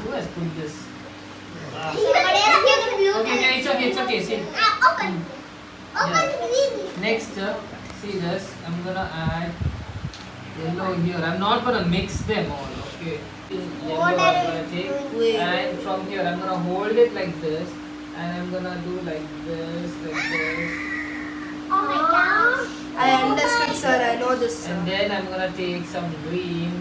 Who has put this? Okay, It's okay. See. Open the green. Next, see this. I'm gonna add yellow here. I'm not gonna mix them all. Okay. Yellow I'm gonna take, and from here I'm gonna hold it like this, and I'm gonna do like this. Oh my gosh. I understood, sir. I know this, sir. And then I'm gonna take some green.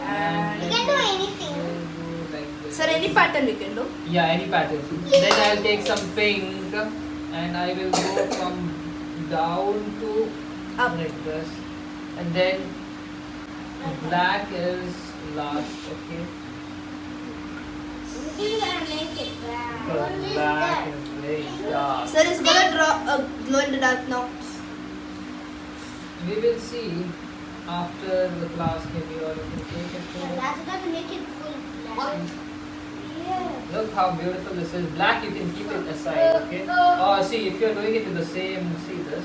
And You can do anything. do like this. Sir, any pattern we can do? Yeah, any pattern. Then I'll take some pink, and I will go from down to Up. like this, and then black is last. Okay. We're gonna make it black. Because black is very dark. Sir is gonna draw a glow in the dark now. We will see after the class maybe, or you can take it. That's gonna make it full black. Yeah. Look how beautiful this is. Black you can keep it aside, okay? Oh, see, if you're doing it with the same, see this.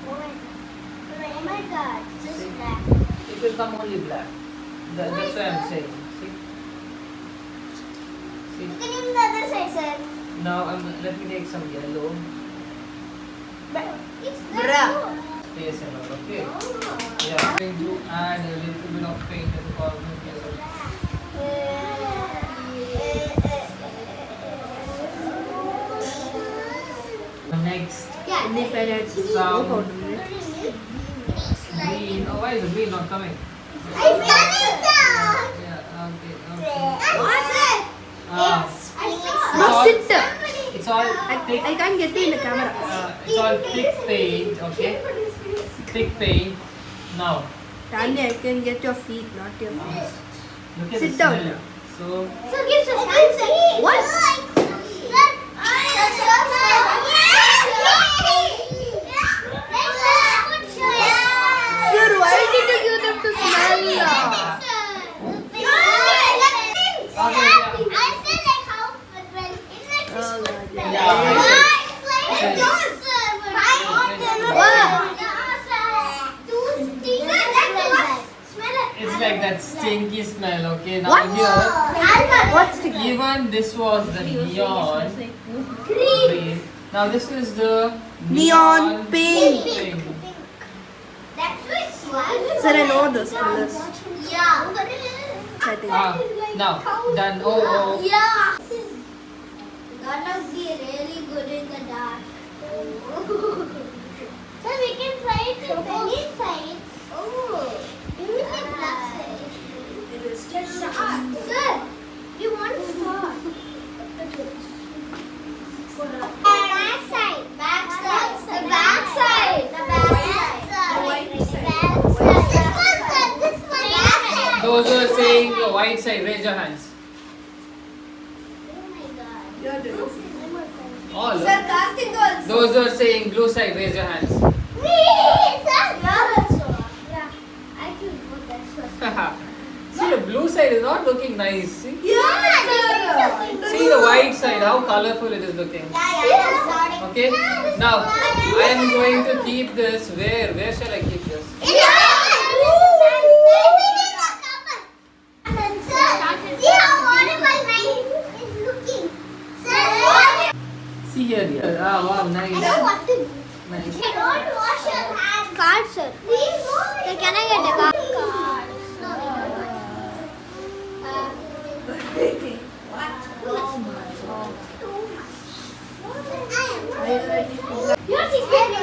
Oh my god, this is black. It will come only black. That's what I'm saying. See? See? You can use the other side, sir. Now let me take some yellow. It's Bruh. Space and all, okay? Oh. Yeah, I'm going to add a little bit of paint at the corner here. Next, And if I add some Some- no powder, right? green. Oh, why is the green not coming? I'm getting some. Yeah, okay. What's it? No, all- sit. It's all I can't get you in the camera. it's all thick paint, okay? Thick paint. Now, Tanya, I can get your feet, not your face. look at Sit the down. smell. So, So give some fancy. What? Sir, why did you give them to smell? Oh, God. it's like that stinky smell, okay? Now What? here, What's the even this was the neon green. Now this is the Neon pink. pink. Sir, I know those colors. Yeah. I think. Now, done. Oh. Yeah. Gonna be really good in the dark. So we can try it with any side. Oh. Even the black side. Sir, you want more? Back side. Back side. The back side. The back side. The white side. This one. Back side. Those who are saying the white side, raise your hands. Oh my god. You're doing. All. Sir, casting calls. Those who are saying blue side, raise your hands. Me, sir. Yeah, also. Yeah. I can put that one. See, the blue side is not looking nice. See? Yeah, sir. See the white side, how colorful it is looking. Yeah. Okay? Now, I am going to keep this. Where shall I keep this? See here, dear. Ah, wow, nice. Nice. Card, sir. Can I get a card? Yours is very